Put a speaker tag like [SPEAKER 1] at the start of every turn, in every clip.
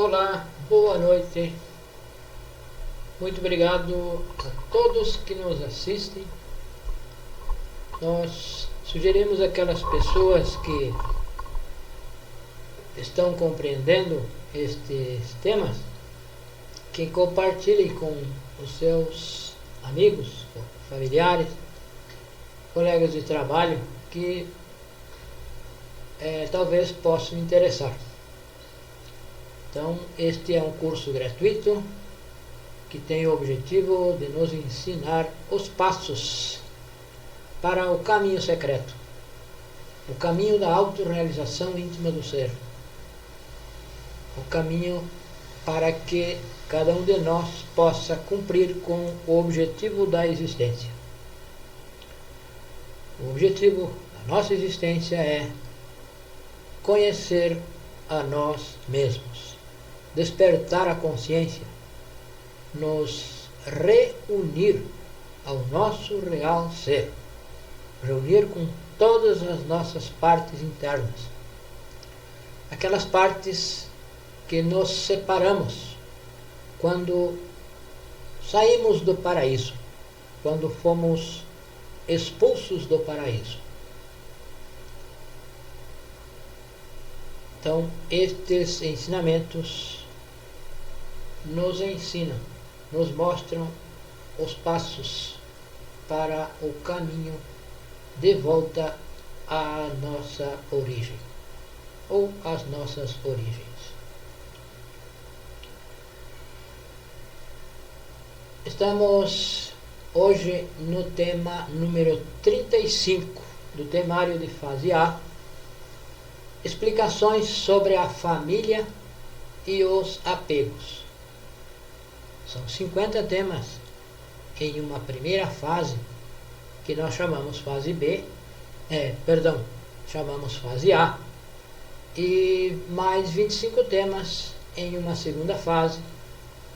[SPEAKER 1] Olá, boa noite. Muito obrigado a todos que nos assistem. Nós sugerimos aquelas pessoas que estão compreendendo estes temas que compartilhem com os seus amigos, familiares, colegas de trabalho que talvez possam interessar. Então, este é um curso gratuito que tem o objetivo de nos ensinar os passos para o caminho secreto, o caminho da autorrealização íntima do ser, o caminho para que cada um de nós possa cumprir com o objetivo da existência. O objetivo da nossa existência é conhecer a nós mesmos, despertar a consciência, nos reunir ao nosso real ser, reunir com todas as nossas partes internas, aquelas partes que nos separamos quando saímos do paraíso, quando fomos expulsos do paraíso. Então, estes ensinamentos nos ensinam, nos mostram os passos para o caminho de volta à nossa origem, ou às nossas origens. Estamos hoje no tema número 35 do temário de fase A, explicações sobre a família e os apegos. São 50 temas em uma primeira fase, que nós chamamos fase B, chamamos fase A, e mais 25 temas em uma segunda fase,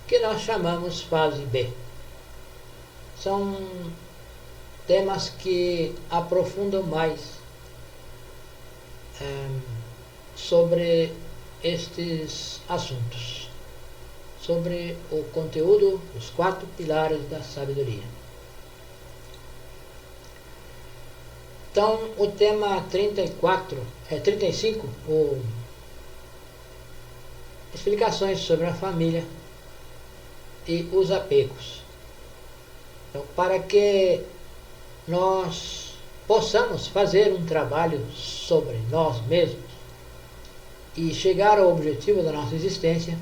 [SPEAKER 1] que nós chamamos fase B. São temas que aprofundam mais sobre estes assuntos, sobre o conteúdo, os 4 pilares da sabedoria. Então, o tema 35, explicações sobre a família e os apegos. Então, para que nós possamos fazer um trabalho sobre nós mesmos e chegar ao objetivo da nossa existência,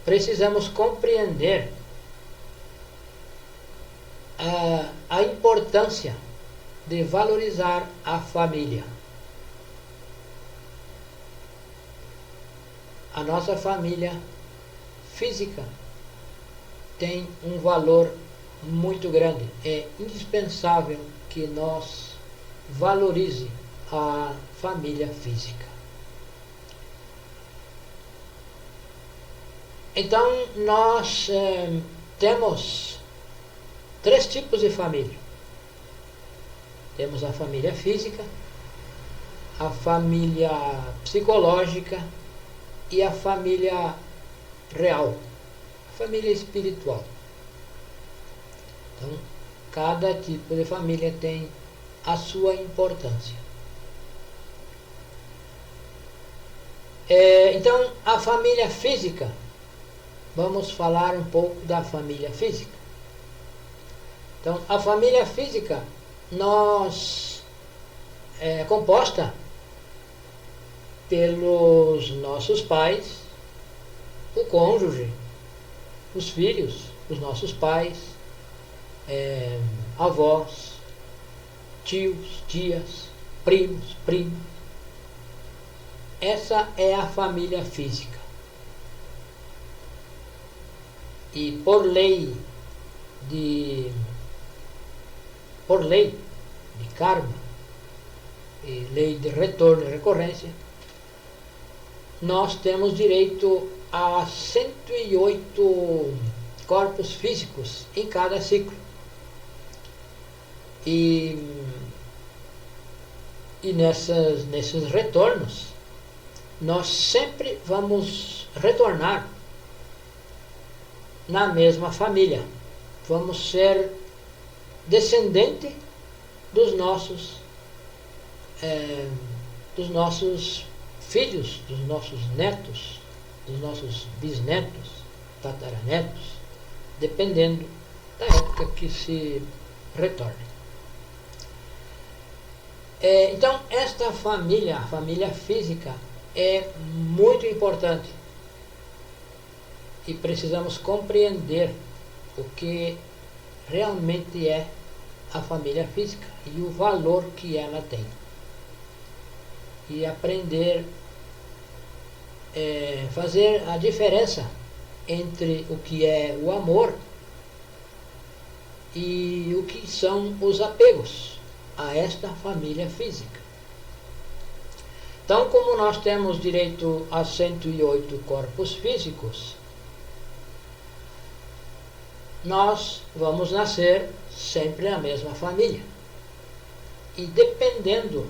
[SPEAKER 1] precisamos compreender a importância de valorizar a família. A nossa família física tem um valor muito grande. É indispensável que nós valorize a família física. Então, nós temos 3 tipos de família. Temos a família física, a família psicológica e a família real, a família espiritual. Então, cada tipo de família tem a sua importância. Então, a família física, vamos falar um pouco da família física. Então, a família física é composta pelos nossos pais, o cônjuge, os filhos, os nossos pais, avós, tios, tias, primos, primas. Essa é a família física. E por lei de karma e lei de retorno e recorrência, nós temos direito a 108 corpos físicos em cada ciclo. E nesses retornos, nós sempre vamos retornar na mesma família. Vamos ser descendente dos nossos filhos, dos nossos netos, dos nossos bisnetos, tataranetos, dependendo da época que se retorne. Então, esta família, a família física, é muito importante e precisamos compreender o que realmente é a família física e o valor que ela tem. E aprender fazer a diferença entre o que é o amor e o que são os apegos a esta família física. Então, como nós temos direito a 108 corpos físicos, nós vamos nascer sempre na mesma família. E dependendo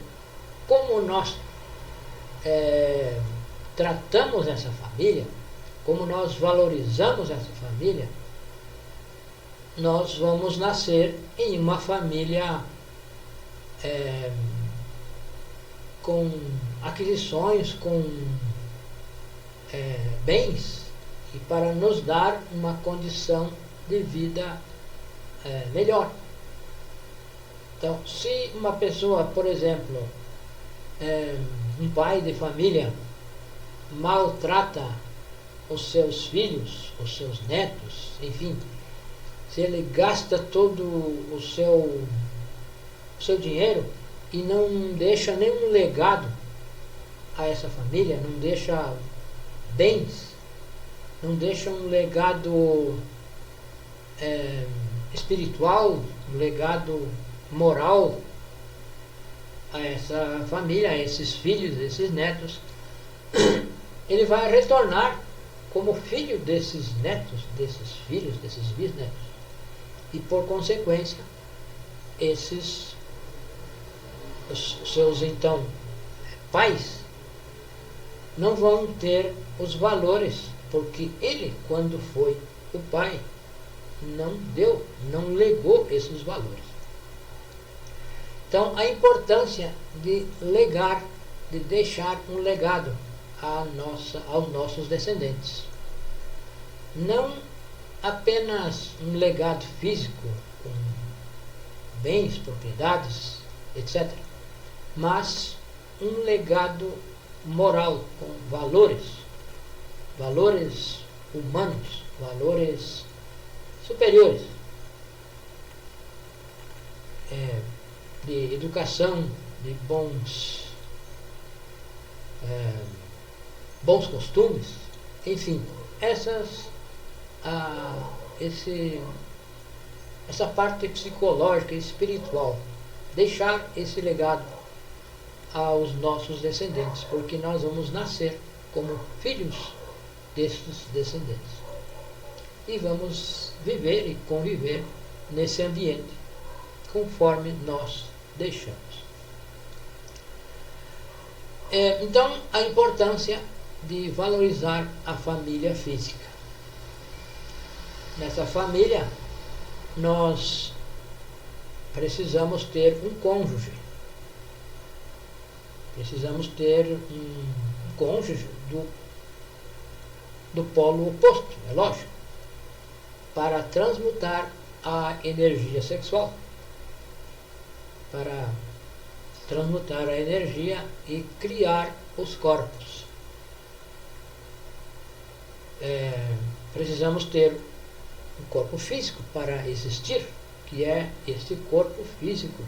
[SPEAKER 1] como nós tratamos essa família, como nós valorizamos essa família, nós vamos nascer em uma família com aquisições, com bens, e para nos dar uma condição de vida melhor. Então, se uma pessoa, por exemplo, um pai de família, maltrata os seus filhos, os seus netos, enfim, se ele gasta todo o seu dinheiro e não deixa nenhum legado a essa família, não deixa bens, não deixa um legado espiritual, um legado moral a essa família, a esses filhos, a esses netos, ele vai retornar como filho desses netos, desses filhos, desses bisnetos. E por consequência, os seus então pais não vão ter os valores, porque ele, quando foi o pai, não legou esses valores. Então, a importância de legar, de deixar um legado aos nossos descendentes. Não apenas um legado físico, com bens, propriedades, etc., mas um legado moral, com valores humanos, valores superiores, de educação, de bons costumes, enfim, essa parte psicológica e espiritual, deixar esse legado aos nossos descendentes, porque nós vamos nascer como filhos desses descendentes e vamos viver e conviver nesse ambiente conforme nós deixamos. Então, a importância de valorizar a família física. Nessa família, nós precisamos ter um cônjuge. Precisamos ter um cônjuge do polo oposto, é lógico, para transmutar a energia sexual, para transmutar a energia e criar os corpos. Precisamos ter um corpo físico para existir, que é este corpo físico.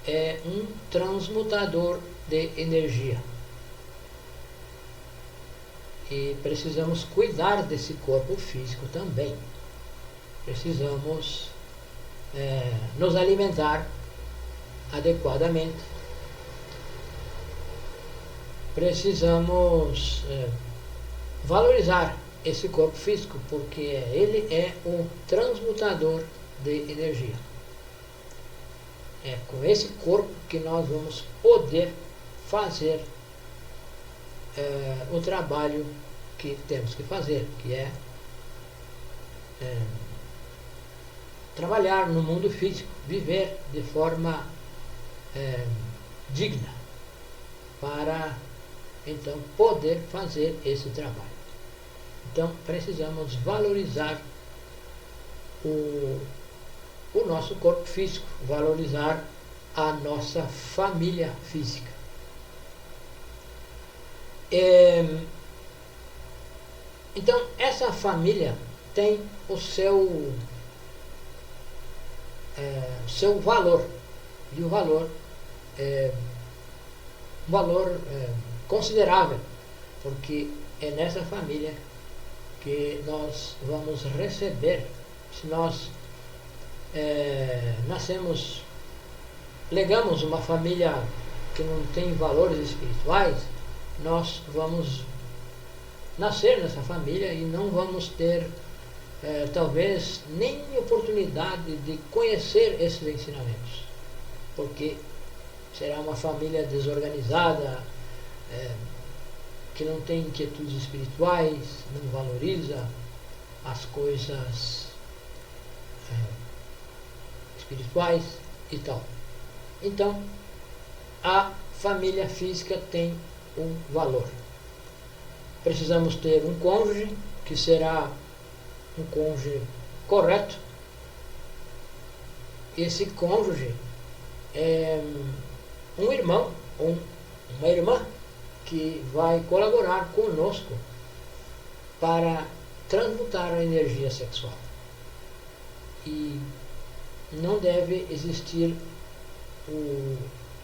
[SPEAKER 1] É um transmutador de energia. E precisamos cuidar desse corpo físico também. Precisamos nos alimentar adequadamente. Precisamos valorizar esse corpo físico, porque ele é o transmutador de energia. É com esse corpo que nós vamos poder fazer o trabalho que temos que fazer, que é trabalhar no mundo físico, viver de forma digna, para então poder fazer esse trabalho. Então precisamos valorizar o nosso corpo físico, valorizar a nossa família física. Então essa família tem o seu valor, e o valor é um valor considerável, porque é nessa família que nós vamos receber. Se nós legamos uma família que não tem valores espirituais, nós vamos nascer nessa família e não vamos ter talvez nem oportunidade de conhecer esses ensinamentos, porque será uma família desorganizada, que não tem inquietudes espirituais, não valoriza as coisas espirituais e tal. Então a família física tem um valor. Precisamos ter um cônjuge que será um cônjuge correto. Esse cônjuge é um irmão ou uma irmã que vai colaborar conosco para transmutar a energia sexual. E não deve existir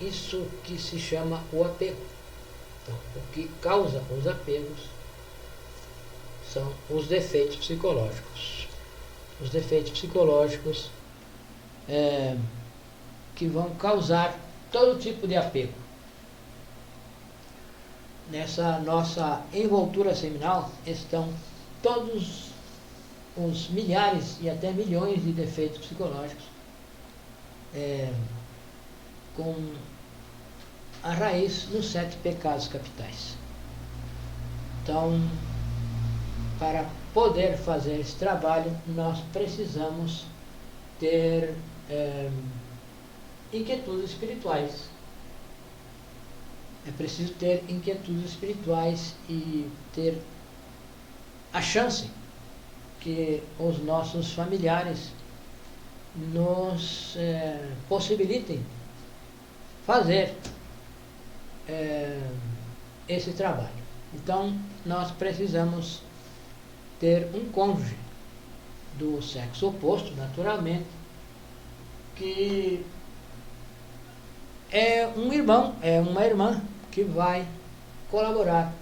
[SPEAKER 1] isso que se chama o apego. Então, o que causa os apegos são os defeitos psicológicos. Os defeitos psicológicos que vão causar todo tipo de apego. Nessa nossa envoltura seminal estão todos os milhares e até milhões de defeitos psicológicos, com a raiz nos 7 pecados capitais. Então, para poder fazer esse trabalho, nós precisamos ter inquietudes espirituais. É preciso ter inquietudes espirituais e ter a chance que os nossos familiares nos possibilitem fazer esse trabalho. Então, nós precisamos ter um cônjuge do sexo oposto, naturalmente, que é um irmão, é uma irmã que vai colaborar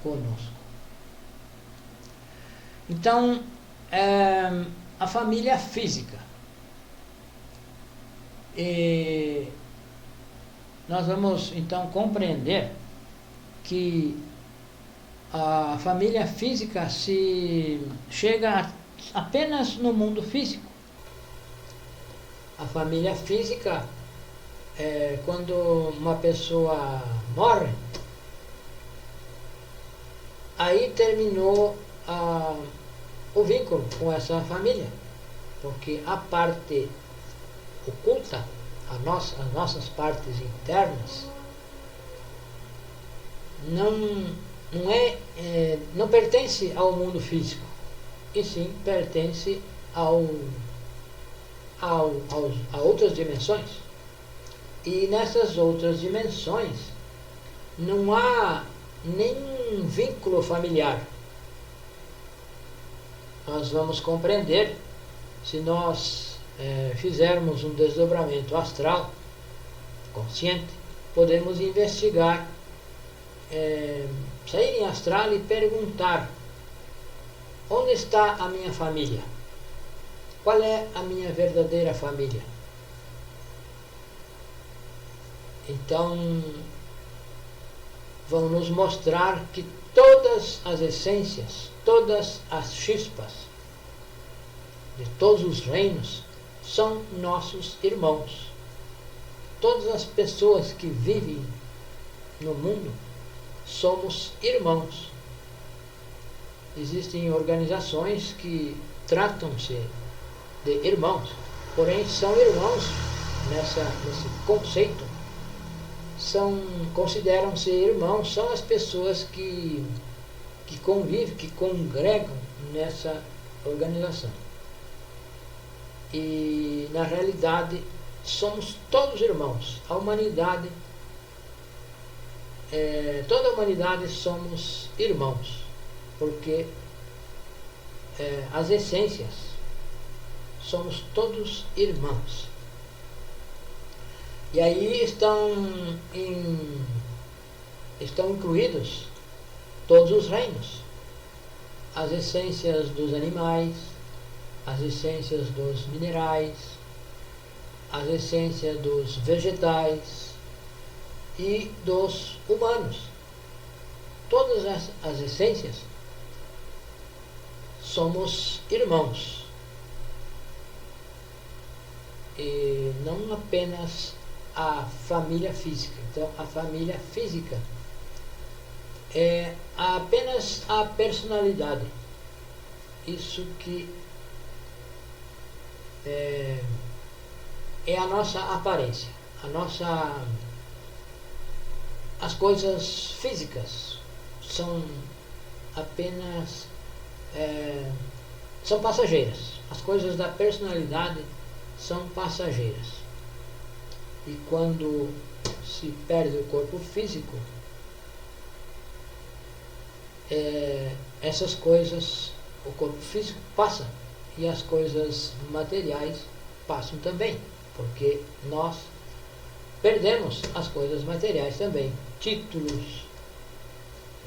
[SPEAKER 1] conosco. Então, a família física. E nós vamos então compreender que a família física se chega apenas no mundo físico. A família física quando uma pessoa morre, aí terminou o vínculo com essa família, porque a parte oculta, as nossas partes internas, não pertence ao mundo físico, e sim pertence a outras dimensões. E nessas outras dimensões não há nenhum vínculo familiar. Nós vamos compreender, se nós fizermos um desdobramento astral consciente, podemos investigar, sair em astral e perguntar: onde está a minha família? Qual é a minha verdadeira família? Então, vão nos mostrar que todas as essências, todas as chispas de todos os reinos são nossos irmãos. Todas as pessoas que vivem no mundo somos irmãos. Existem organizações que tratam-se de irmãos, porém são irmãos nesse conceito, consideram-se irmãos, são as pessoas que convivem, que congregam nessa organização. E na realidade somos todos irmãos. A humanidade, toda a humanidade somos irmãos, porque as essências somos todos irmãos. E aí estão incluídos todos os reinos, as essências dos animais, as essências dos minerais, as essências dos vegetais e dos humanos. Todas as essências somos irmãos. E não apenas a família física. Então, a família física é apenas a personalidade. Isso que é a nossa aparência, as coisas físicas são apenas são passageiras. As coisas da personalidade são passageiras. E quando se perde o corpo físico, essas coisas, o corpo físico passa e as coisas materiais passam também, porque nós perdemos as coisas materiais também, títulos,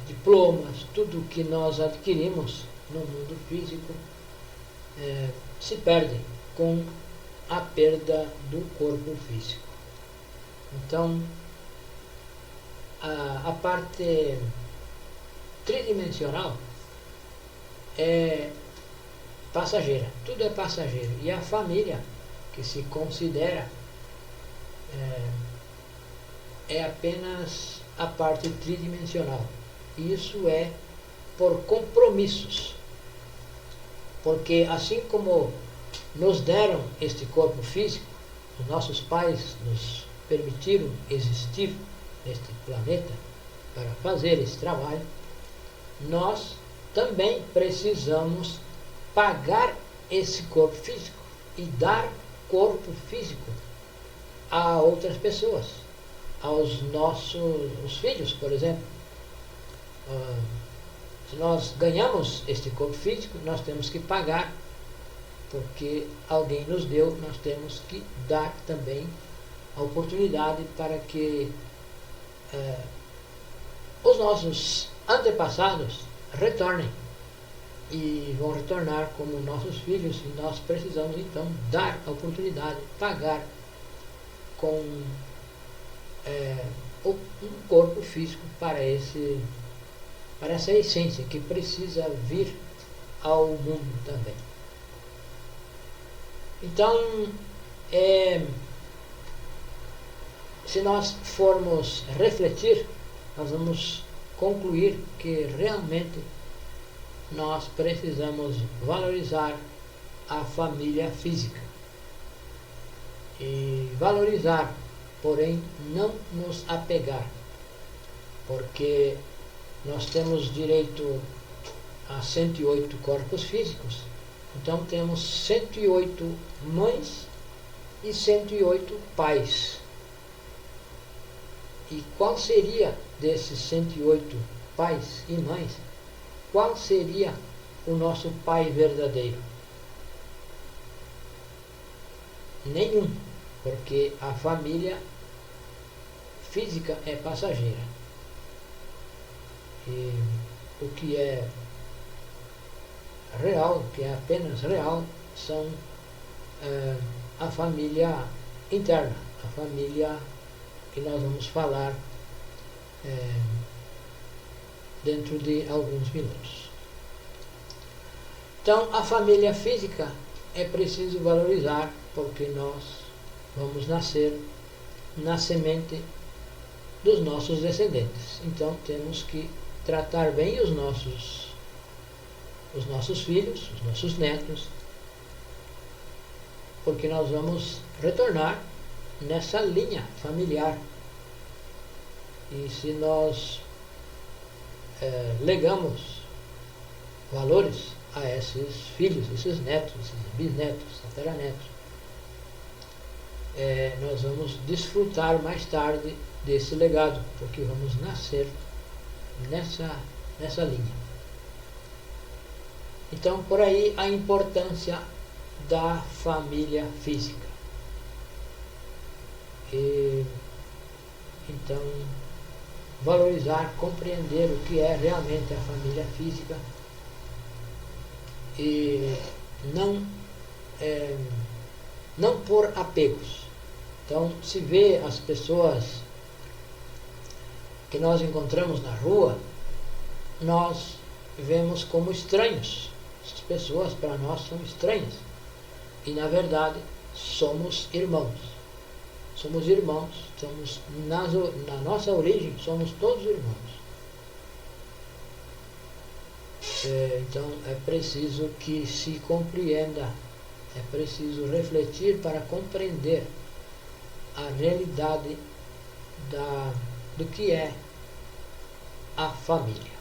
[SPEAKER 1] diplomas, tudo que nós adquirimos no mundo físico se perde com a perda do corpo físico. Então, a parte tridimensional é passageira, tudo é passageiro. E a família, que se considera, é apenas a parte tridimensional. E isso é por compromissos. Porque assim como nos deram este corpo físico, os nossos pais nos permitiram existir neste planeta para fazer esse trabalho, nós também precisamos pagar esse corpo físico e dar corpo físico a outras pessoas, aos nossos filhos, por exemplo. Se nós ganhamos este corpo físico, nós temos que pagar, porque alguém nos deu, nós temos que dar também a oportunidade para que os nossos antepassados retornem e vão retornar como nossos filhos, e nós precisamos então dar a oportunidade, pagar com um corpo físico para essa essência que precisa vir ao mundo também. Então, se nós formos refletir, nós vamos concluir que realmente nós precisamos valorizar a família física. E valorizar, porém não nos apegar, porque nós temos direito a 108 corpos físicos, então temos 108 mães e 108 pais. E qual seria desses 108 pais e mães, qual seria o nosso pai verdadeiro? Nenhum, porque a família física é passageira. E o que é real, o que é apenas real, são a família interna, a família que nós vamos falar dentro de alguns minutos. Então, a família física é preciso valorizar, porque nós vamos nascer na semente dos nossos descendentes. Então, temos que tratar bem os nossos os nossos filhos, os nossos netos, porque nós vamos retornar nessa linha familiar. E se nós legamos valores a esses filhos, esses netos, esses bisnetos, tataranetos, nós vamos desfrutar mais tarde desse legado, porque vamos nascer nessa linha. Então, por aí a importância da família física. Então, valorizar, compreender o que é realmente a família física e não por apegos. Então, se vê as pessoas que nós encontramos na rua, nós vemos como estranhos. Essas pessoas para nós são estranhas. E na verdade somos irmãos. Somos irmãos, na nossa origem somos todos irmãos. Então é preciso que se compreenda, é preciso refletir para compreender a realidade do que é a família.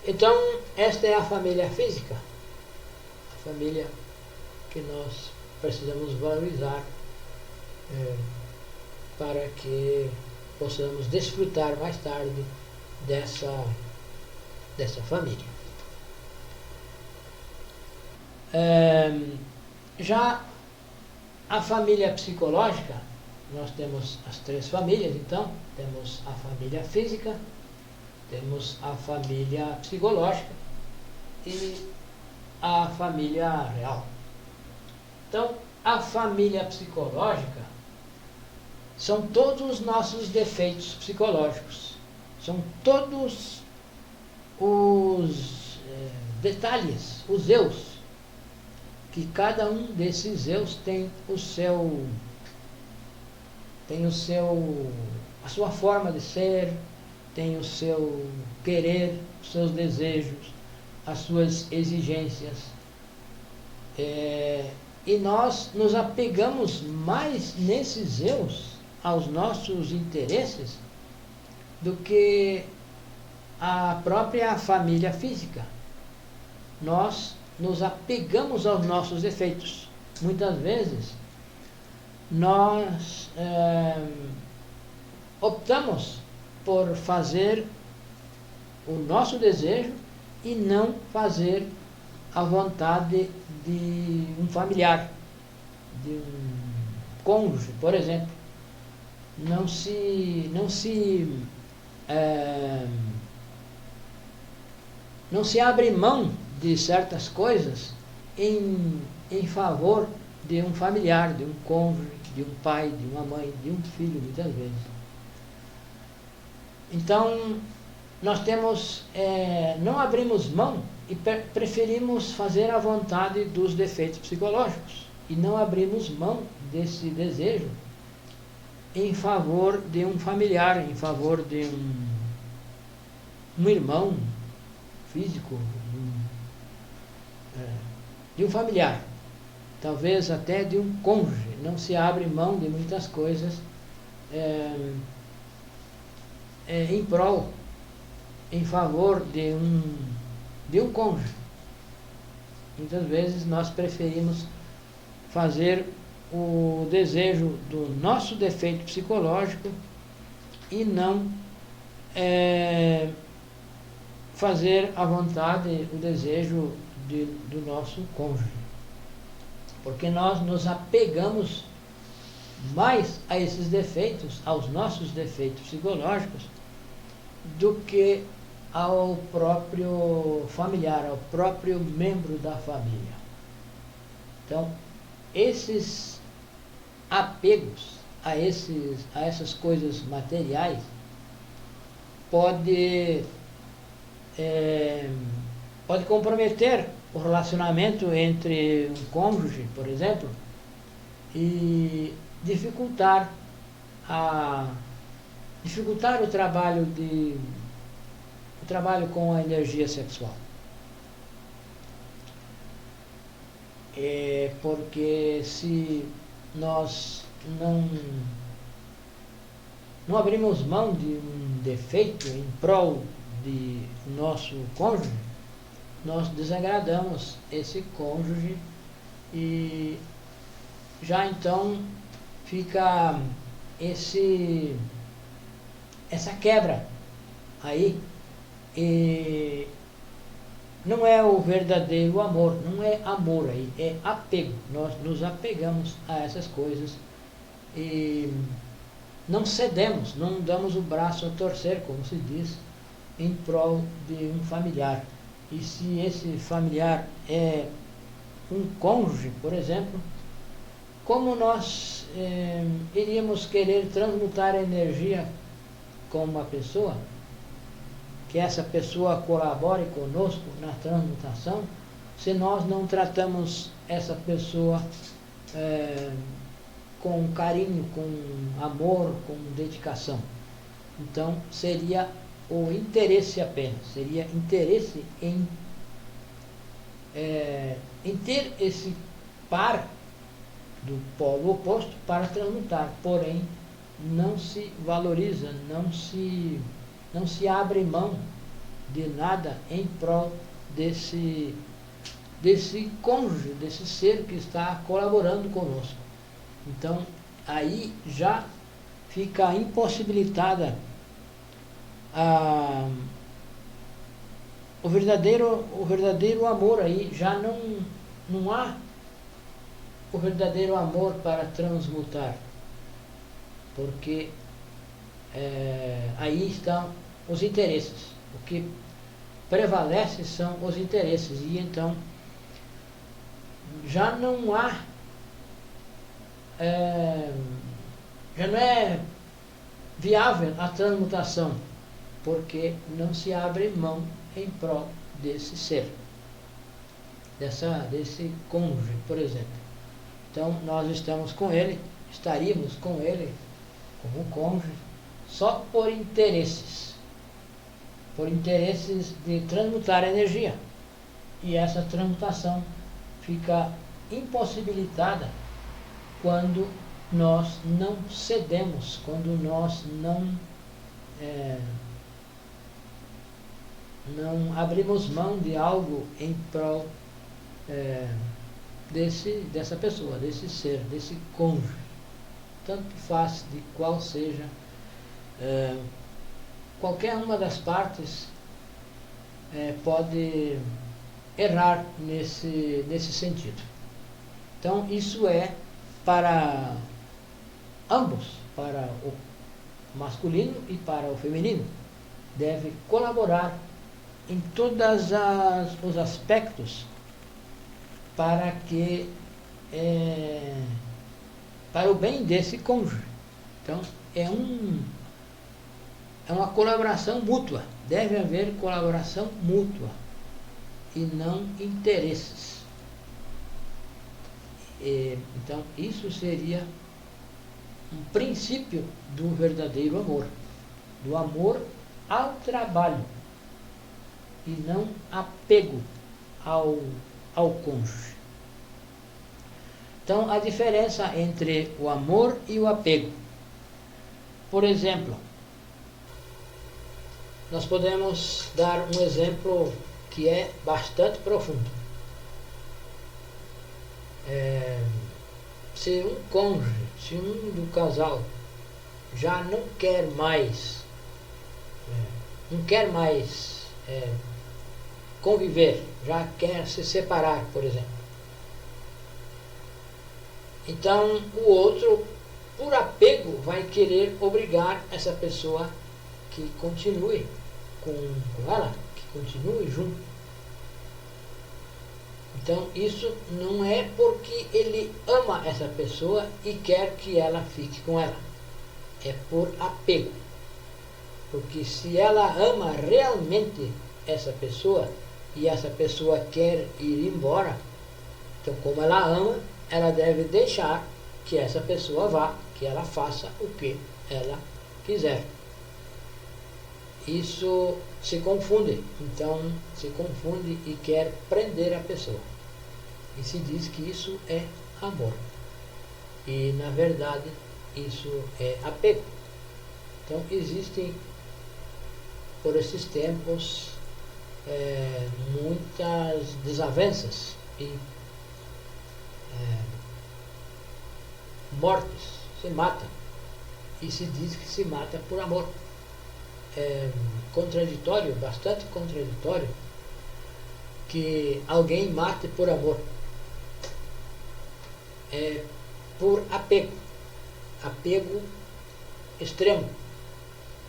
[SPEAKER 1] Então, esta é a família física, a família que nós precisamos valorizar para que possamos desfrutar mais tarde dessa família. Já a família psicológica, nós temos as três famílias, então, temos a família física, temos a família psicológica e a família real. Então, a família psicológica são todos os nossos defeitos psicológicos, são todos os detalhes, os eus, que cada um desses eus tem a sua forma de ser, tem o seu querer, os seus desejos, as suas exigências. E nós nos apegamos mais nesses eus, aos nossos interesses, do que a própria família física. Nós nos apegamos aos nossos defeitos. Muitas vezes, nós optamos por fazer o nosso desejo e não fazer a vontade de um familiar, de um cônjuge, por exemplo. Não se abre mão de certas coisas em favor de um familiar, de um cônjuge, de um pai, de uma mãe, de um filho, muitas vezes. Então, nós não abrimos mão e preferimos fazer a vontade dos defeitos psicológicos e não abrimos mão desse desejo em favor de um familiar, em favor de um irmão físico, de um familiar, talvez até de um cônjuge. Não se abre mão de muitas coisas em prol, em favor de um cônjuge. Muitas vezes nós preferimos fazer o desejo do nosso defeito psicológico e não fazer a vontade, o desejo do nosso cônjuge. Porque nós nos apegamos mais a esses defeitos, aos nossos defeitos psicológicos, do que ao próprio familiar, ao próprio membro da família. Então, esses apegos a essas coisas materiais pode comprometer o relacionamento entre um cônjuge, por exemplo, e dificultar o trabalho trabalho com a energia sexual. Porque se nós não abrimos mão de um defeito em prol de nosso cônjuge, nós desagradamos esse cônjuge e já então fica essa quebra aí, e não é o verdadeiro amor, não é amor aí, é apego. Nós nos apegamos a essas coisas e não cedemos, não damos o braço a torcer, como se diz, em prol de um familiar. E se esse familiar é um cônjuge, por exemplo, como nós iríamos querer transmutar a energia com uma pessoa, que essa pessoa colabore conosco na transmutação, se nós não tratamos essa pessoa com carinho, com amor, com dedicação? Então seria o interesse apenas, seria interesse em ter esse par do polo oposto para transmutar, porém não se valoriza, não se abre mão de nada em prol desse cônjuge, desse ser que está colaborando conosco. Então aí já fica impossibilitada o verdadeiro amor aí, já não há o verdadeiro amor para transmutar, porque aí estão os interesses. O que prevalece são os interesses, e então já não há, já não é viável a transmutação, porque não se abre mão em prol desse ser, desse cônjuge, por exemplo. Então nós estamos com ele, estaríamos com ele como cônjuge só por interesses de transmutar a energia, e essa transmutação fica impossibilitada quando nós não cedemos, quando nós não abrimos mão de algo em prol dessa pessoa, desse ser, desse cônjuge. Tanto faz de qual seja, qualquer uma das partes pode errar nesse sentido. Então isso é para ambos, para o masculino e para o feminino. Deve colaborar em todos os aspectos para que para o bem desse cônjuge. Então é uma colaboração mútua, deve haver colaboração mútua e não interesses. Então isso seria um princípio do verdadeiro amor, do amor ao trabalho e não apego ao cônjuge. Então a diferença entre o amor e o apego. Por exemplo, nós podemos dar um exemplo que é bastante profundo. Se um cônjuge, se um do casal já não quer mais conviver, já quer se separar, por exemplo, então o outro, por apego, vai querer obrigar essa pessoa que continue com ela, que continue junto. Então isso não é porque ele ama essa pessoa e quer que ela fique com ela, é por apego. Porque se ela ama realmente essa pessoa e essa pessoa quer ir embora, então como ela ama, ela deve deixar que essa pessoa vá, que ela faça o que ela quiser. isso se confunde. Então se confunde e quer prender a pessoa. E se diz que isso é amor. E na verdade isso é apego. Então existem, por esses tempos, muitas desavenças e mortes, se mata. E se diz que se mata por amor. É contraditório, bastante contraditório, que alguém mate por amor. É por apego. Apego extremo,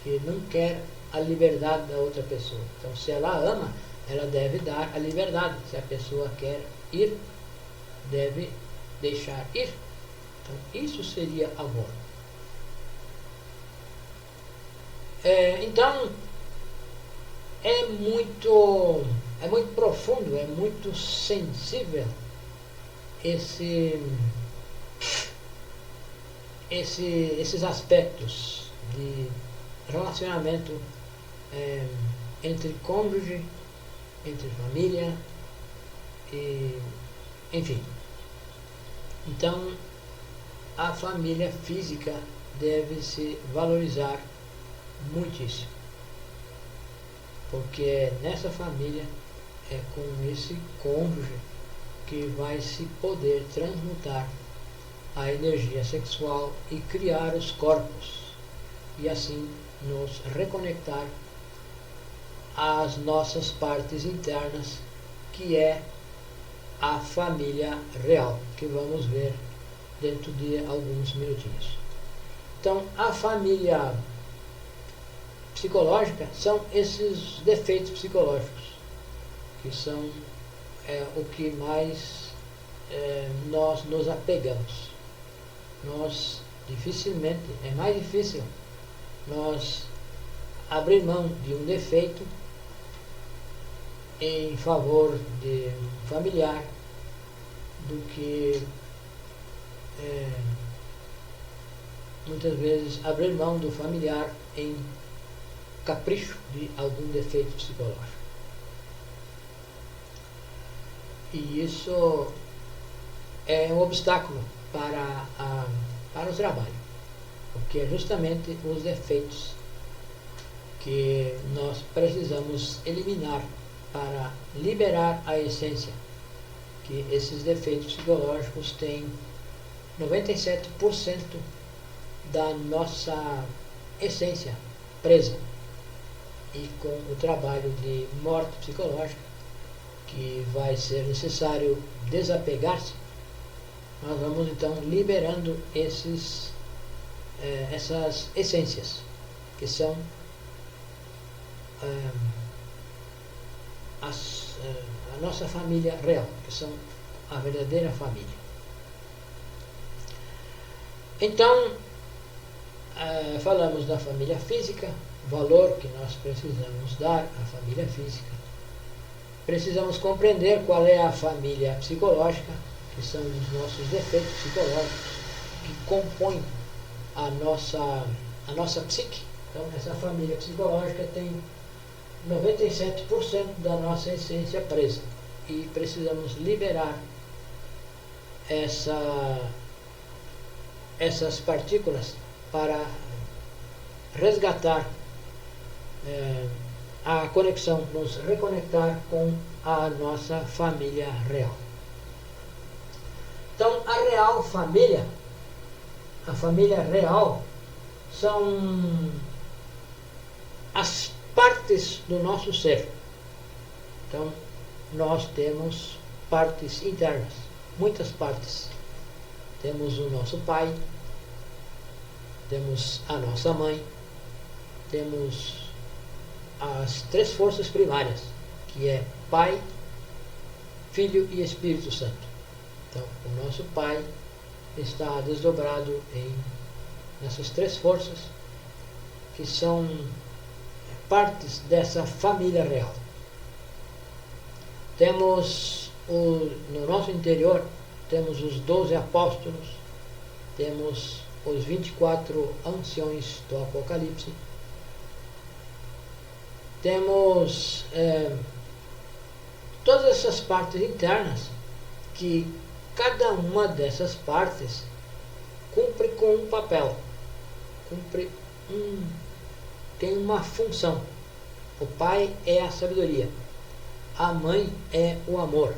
[SPEAKER 1] que não quer a liberdade da outra pessoa. Então, se ela ama, ela deve dar a liberdade. Se a pessoa quer ir, deve deixar ir. Então, isso seria amor. Então, é muito profundo, é muito sensível esses aspectos de relacionamento entre cônjuge, entre família, e, enfim. Então, a família física deve se valorizar muitíssimo, porque é nessa família, é com esse cônjuge que vai se poder transmutar a energia sexual e criar os corpos, e assim nos reconectar às nossas partes internas, que é a família real, que vamos ver dentro de alguns minutinhos. Então, a família psicológica são esses defeitos psicológicos, que são o que mais nós nos apegamos. Nós dificilmente, é mais difícil nós abrir mão de um defeito em favor de um familiar do que muitas vezes abrir mão do familiar em capricho de algum defeito psicológico. E isso é um obstáculo para o trabalho, porque é justamente os defeitos que nós precisamos eliminar para liberar a essência, que esses defeitos psicológicos têm 97% da nossa essência presa. E com o trabalho de morte psicológica, que vai ser necessário desapegar-se, nós vamos então liberando essas essências, que são a nossa família real, que são a verdadeira família. Então, falamos da família física, valor que nós precisamos dar à família física. Precisamos compreender qual é a família psicológica, que são os nossos defeitos psicológicos, que compõem a nossa psique. Então, essa família psicológica tem 97% da nossa essência presa, e precisamos liberar essas partículas para resgatar a conexão, nos reconectar com a nossa família real. Então, a real família, a família real, são as partes do nosso ser. Então, nós temos partes internas, muitas partes. Temos o nosso pai, temos a nossa mãe, temos as três forças primárias, que é Pai, Filho e Espírito Santo. Então, o nosso Pai está desdobrado nessas três forças, que são partes dessa família real. Temos no nosso interior, temos os 12 apóstolos, temos os 24 anciões do Apocalipse, temos todas essas partes internas, que cada uma dessas partes cumpre com um papel, tem uma função. O pai é a sabedoria, a mãe é o amor.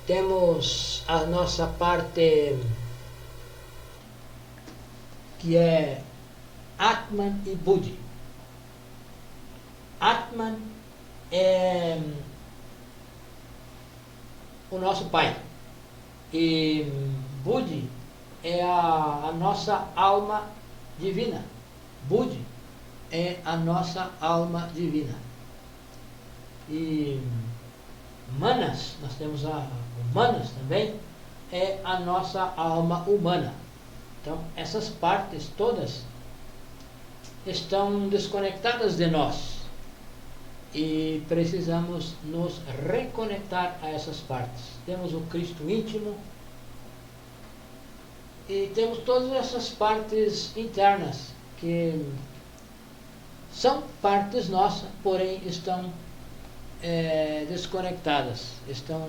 [SPEAKER 1] Temos a nossa parte que é Atman e Buddhi. Atman é o nosso pai e Buddhi é a nossa alma divina. Buddhi é a nossa alma divina. E Manas, nós temos o Manas também, é a nossa alma humana. Então, essas partes todas estão desconectadas de nós e precisamos nos reconectar a essas partes. Temos o Cristo íntimo e temos todas essas partes internas que são partes nossas, porém estão desconectadas, estão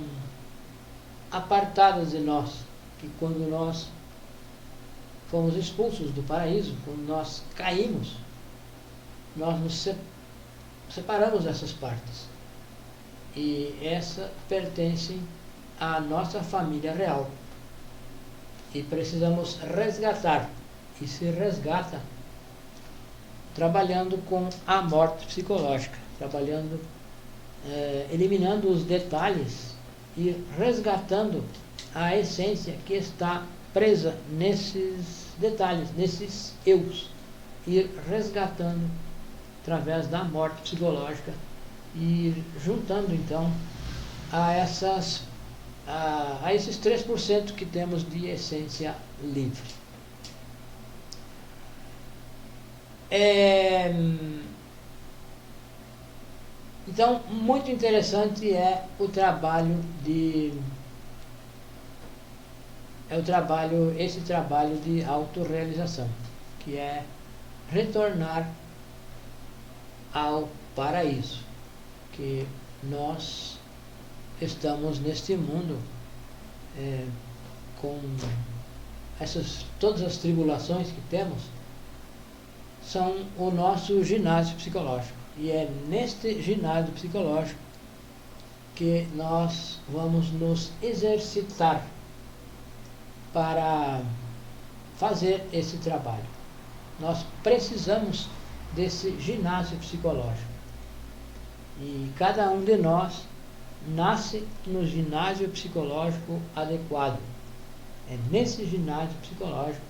[SPEAKER 1] apartadas de nós, que quando nós fomos expulsos do paraíso, quando nós caímos, nós nos separamos dessas partes, e essa pertencem à nossa família real, e precisamos resgatar, e se resgata trabalhando com a morte psicológica, eliminando os detalhes e resgatando a essência que está presa nesses detalhes, nesses eus, e resgatando através da morte psicológica e juntando então a esses 3% que temos de essência livre. Então, muito interessante esse trabalho de autorrealização, que é retornar ao paraíso, que nós estamos neste mundo com todas as tribulações que temos, são o nosso ginásio psicológico. E é neste ginásio psicológico que nós vamos nos exercitar para fazer esse trabalho. Nós precisamos desse ginásio psicológico. E cada um de nós nasce no ginásio psicológico adequado. É nesse ginásio psicológico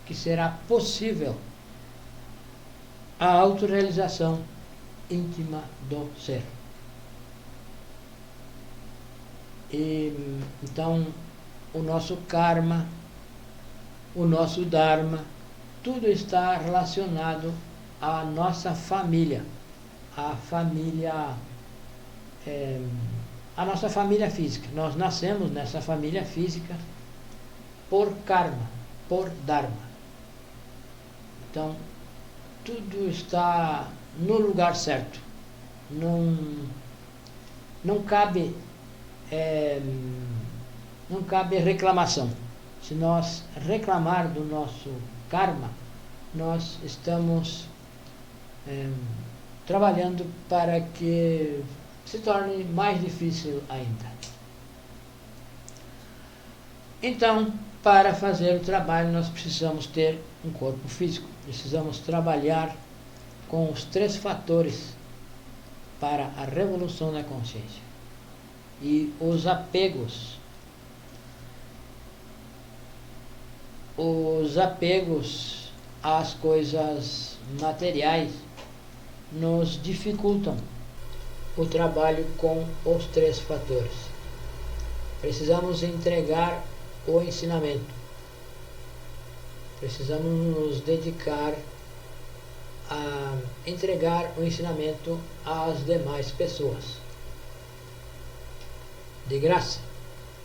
[SPEAKER 1] que será possível a autorrealização íntima do ser. E então o nosso karma, o nosso dharma, tudo está relacionado à nossa família, a nossa família física. Nós nascemos nessa família física por karma, por dharma. Então tudo está no lugar certo. Não cabe reclamação. Se nós reclamar do nosso karma, nós estamos trabalhando para que se torne mais difícil ainda. Então, para fazer o trabalho, nós precisamos ter um corpo físico. Precisamos trabalhar com os 3 fatores para a revolução da consciência. E os apegos às coisas materiais nos dificultam o trabalho com os 3 fatores. Precisamos entregar o ensinamento. Precisamos nos dedicar a entregar o ensinamento às demais pessoas de graça,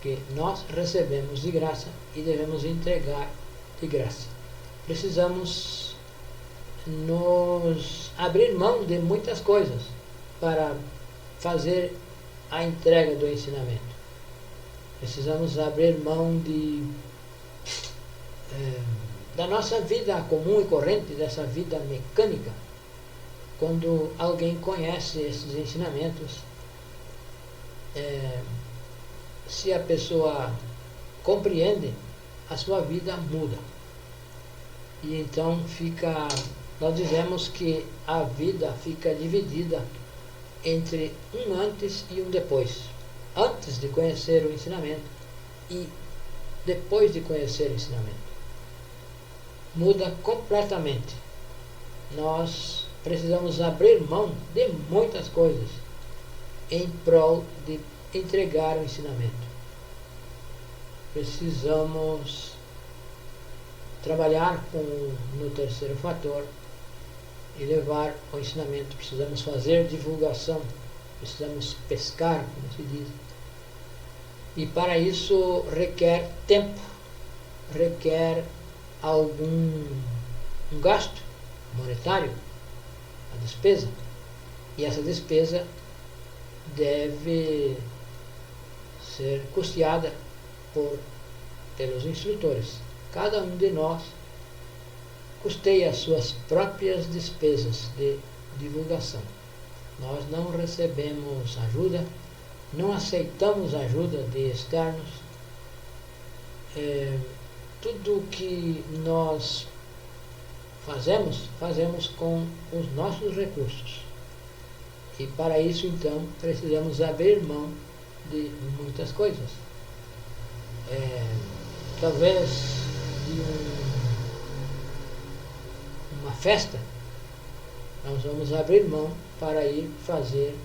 [SPEAKER 1] que nós recebemos de graça e devemos entregar de graça. Precisamos nos abrir mão de muitas coisas para fazer a entrega do ensinamento. Precisamos abrir mão da nossa vida comum e corrente, dessa vida mecânica. Quando alguém conhece esses ensinamentos, se a pessoa compreende, a sua vida muda. E então nós dizemos que a vida fica dividida entre um antes e um depois. Antes de conhecer o ensinamento e depois de conhecer o ensinamento. Muda completamente. Nós precisamos abrir mão de muitas coisas em prol de entregar o ensinamento. Precisamos trabalhar no terceiro fator e levar o ensinamento. Precisamos fazer divulgação, precisamos pescar, como se diz. E para isso requer tempo, requer um gasto monetário, a despesa. E essa despesa deve ser custeada pelos instrutores. Cada um de nós custeia as suas próprias despesas de divulgação. Nós não recebemos ajuda, não aceitamos ajuda de externos. Tudo o que nós fazemos com os nossos recursos. E para isso, então, precisamos abrir mão de muitas coisas. Talvez de uma festa, nós vamos abrir mão para ir fazer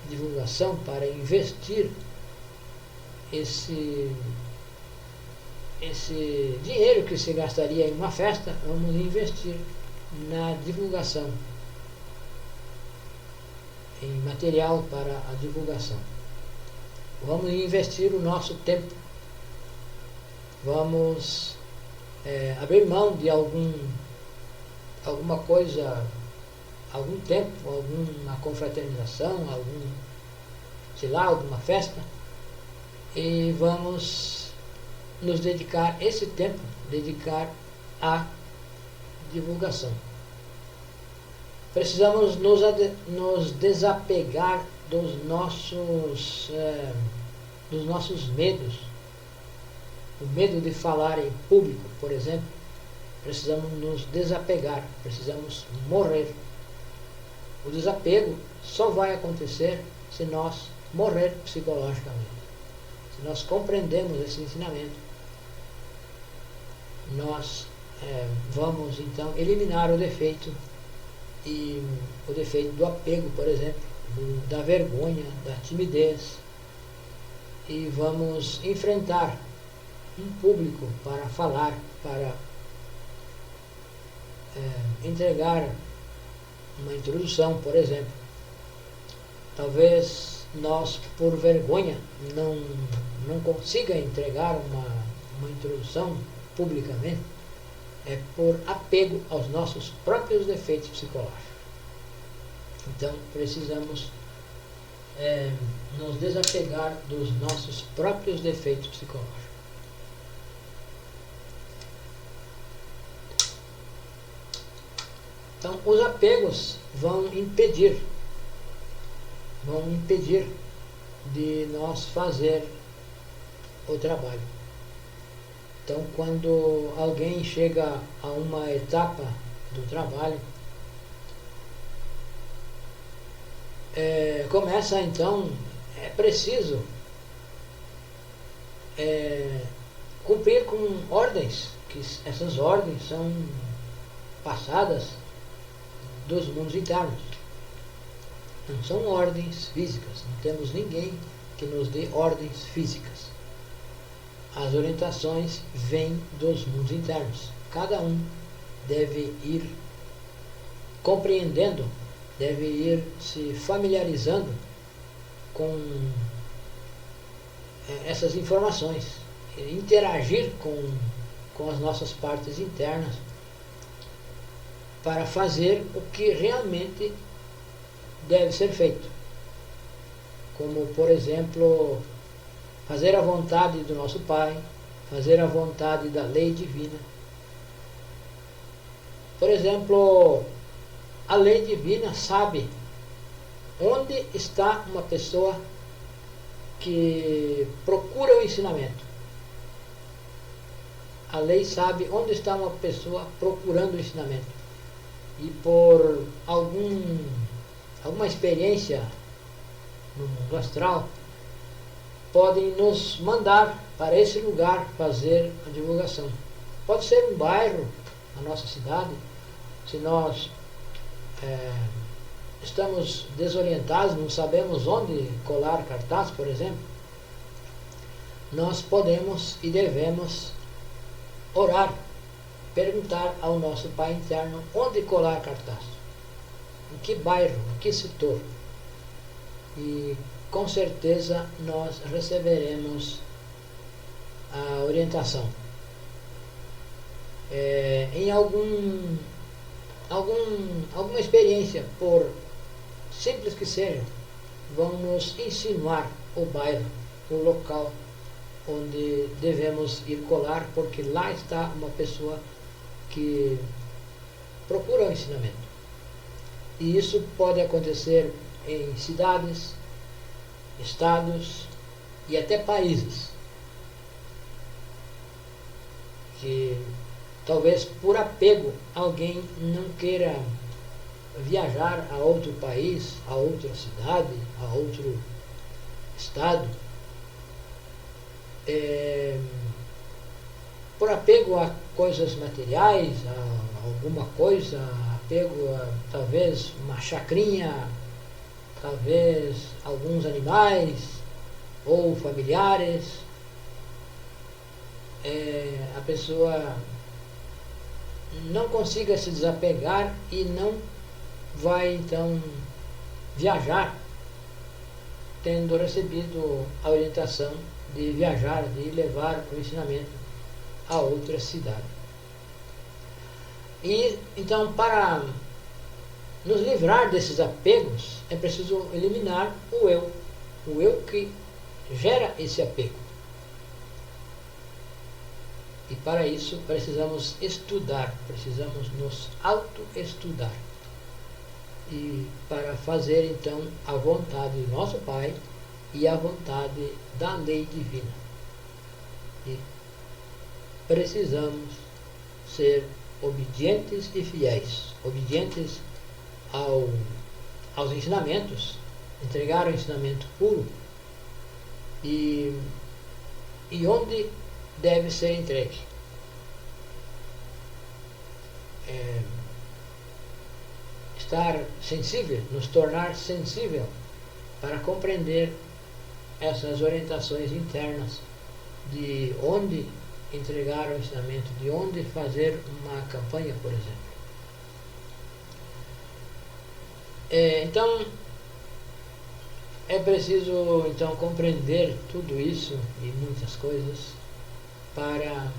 [SPEAKER 1] divulgação, para investir esse dinheiro que se gastaria em uma festa, vamos investir na divulgação, em material para a divulgação. Vamos investir o nosso tempo. Vamos abrir mão de alguma coisa, algum tempo, alguma confraternização, alguma festa, e vamos nos dedicar à divulgação. Precisamos nos desapegar dos nossos medos. O medo de falar em público, por exemplo. Precisamos nos desapegar, precisamos morrer. O desapego só vai acontecer se nós morrer psicologicamente. Se nós compreendemos esse ensinamento, nós vamos então eliminar o defeito do apego, por exemplo, da vergonha, da timidez, e vamos enfrentar um público para falar, para entregar uma introdução, por exemplo. Talvez nós, por vergonha, não consiga entregar uma introdução publicamente, por apego aos nossos próprios defeitos psicológicos. Então, precisamos nos desapegar dos nossos próprios defeitos psicológicos. Então, os apegos vão impedir de nós fazer o trabalho. Então, quando alguém chega a uma etapa do trabalho, começa então, é preciso cumprir com ordens, que essas ordens são passadas dos mundos internos. Não são ordens físicas, não temos ninguém que nos dê ordens físicas. As orientações vêm dos mundos internos. Cada um deve ir compreendendo, deve ir se familiarizando com essas informações, interagir com as nossas partes internas, para fazer o que realmente deve ser feito, como, por exemplo, fazer a vontade do nosso Pai, fazer a vontade da lei divina. Por exemplo, a lei divina sabe onde está uma pessoa que procura o ensinamento. A lei sabe onde está uma pessoa procurando o ensinamento. E por alguma experiência no mundo astral, podem nos mandar para esse lugar fazer a divulgação. Pode ser um bairro, a nossa cidade, se nós estamos desorientados, não sabemos onde colar cartaz, por exemplo, nós podemos e devemos orar, perguntar ao nosso Pai interno onde colar cartaz, em que bairro, em que setor, e com certeza nós receberemos a orientação. Em alguma experiência, por simples que seja, vão nos insinuar o bairro, o local onde devemos ir colar, porque lá está uma pessoa que procura o ensinamento. E isso pode acontecer em cidades, estados e até países, que talvez por apego alguém não queira viajar a outro país, a outra cidade, a outro estado, por apego a coisas materiais, a alguma coisa, apego a talvez uma chacrinha, talvez alguns animais ou familiares, a pessoa não consiga se desapegar e não vai então viajar, tendo recebido a orientação de viajar, de levar o ensinamento a outra cidade. E então, para nos livrar desses apegos, é preciso eliminar o eu que gera esse apego. E para isso precisamos estudar, precisamos nos autoestudar. E para fazer então a vontade do nosso Pai e a vontade da lei divina. E precisamos ser obedientes e fiéis, obedientes aos ensinamentos, entregar o ensinamento puro e onde deve ser entregue. Estar sensível, nos tornar sensível para compreender essas orientações internas de onde entregar o ensinamento, de onde fazer uma campanha, por exemplo. Então, é preciso então compreender tudo isso e muitas coisas para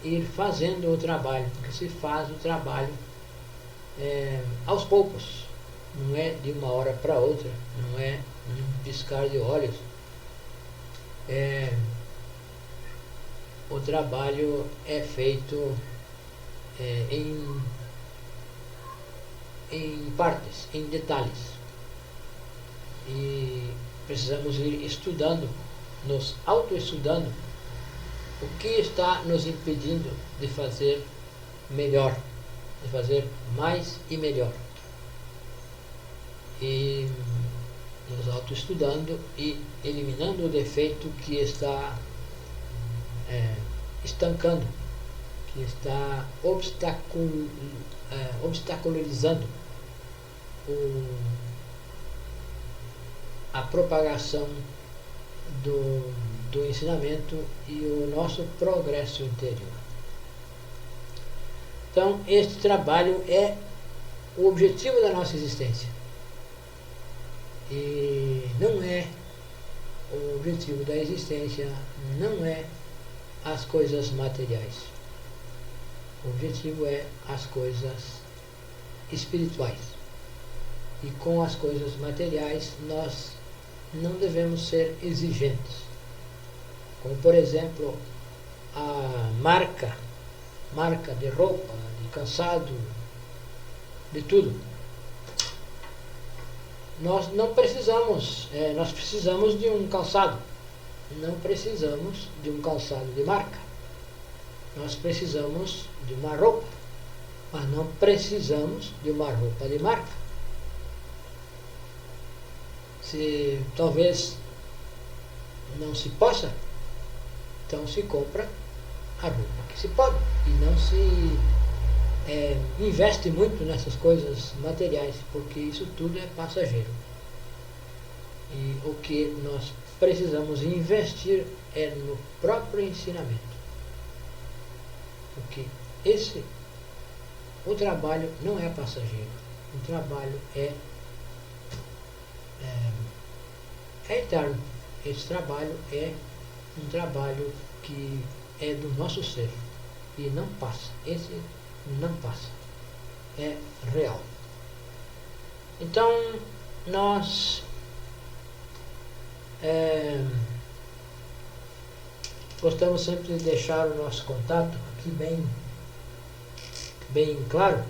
[SPEAKER 1] ir fazendo o trabalho, porque se faz o trabalho aos poucos, não é de uma hora para outra, não é um piscar de olhos. O trabalho é feito em partes, em detalhes, e precisamos ir estudando, nos autoestudando o que está nos impedindo de fazer melhor, de fazer mais e melhor, e nos autoestudando e eliminando o defeito que está estancando, que está obstaculizando a propagação do ensinamento e o nosso progresso interior. Então, este trabalho é o objetivo da nossa existência. E não é o objetivo da existência, não é as coisas materiais. O objetivo é as coisas espirituais. E com as coisas materiais nós não devemos ser exigentes. Como, por exemplo, a marca de roupa, de calçado, de tudo. Nós não precisamos, nós precisamos de um calçado. Não precisamos de um calçado de marca. Nós precisamos de uma roupa, mas não precisamos de uma roupa de marca. Se talvez não se possa, então se compra a roupa que se pode e não se investe muito nessas coisas materiais, porque isso tudo é passageiro. E o que nós precisamos investir é no próprio ensinamento, porque o trabalho não é passageiro, o trabalho é eterno. Esse trabalho é um trabalho que é do nosso ser e não passa. Esse não passa, é real. Então nós gostamos sempre de deixar o nosso contato aqui bem claro.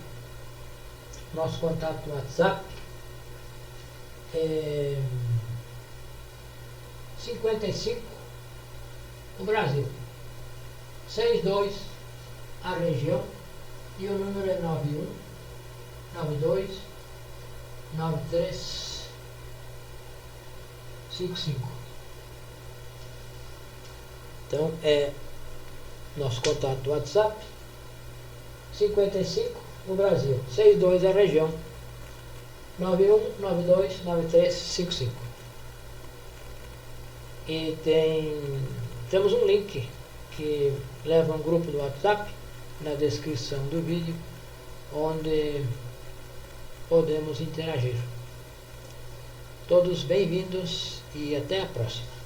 [SPEAKER 1] Nosso contato no WhatsApp é 55 o Brasil, 62 a região, e o número é 91 92 93 55. Então é nosso contato do WhatsApp, 55 no Brasil, 62 a região, 91 92 93 55. E temos um link que leva a um grupo do WhatsApp na descrição do vídeo, onde podemos interagir. Todos bem-vindos e até a próxima.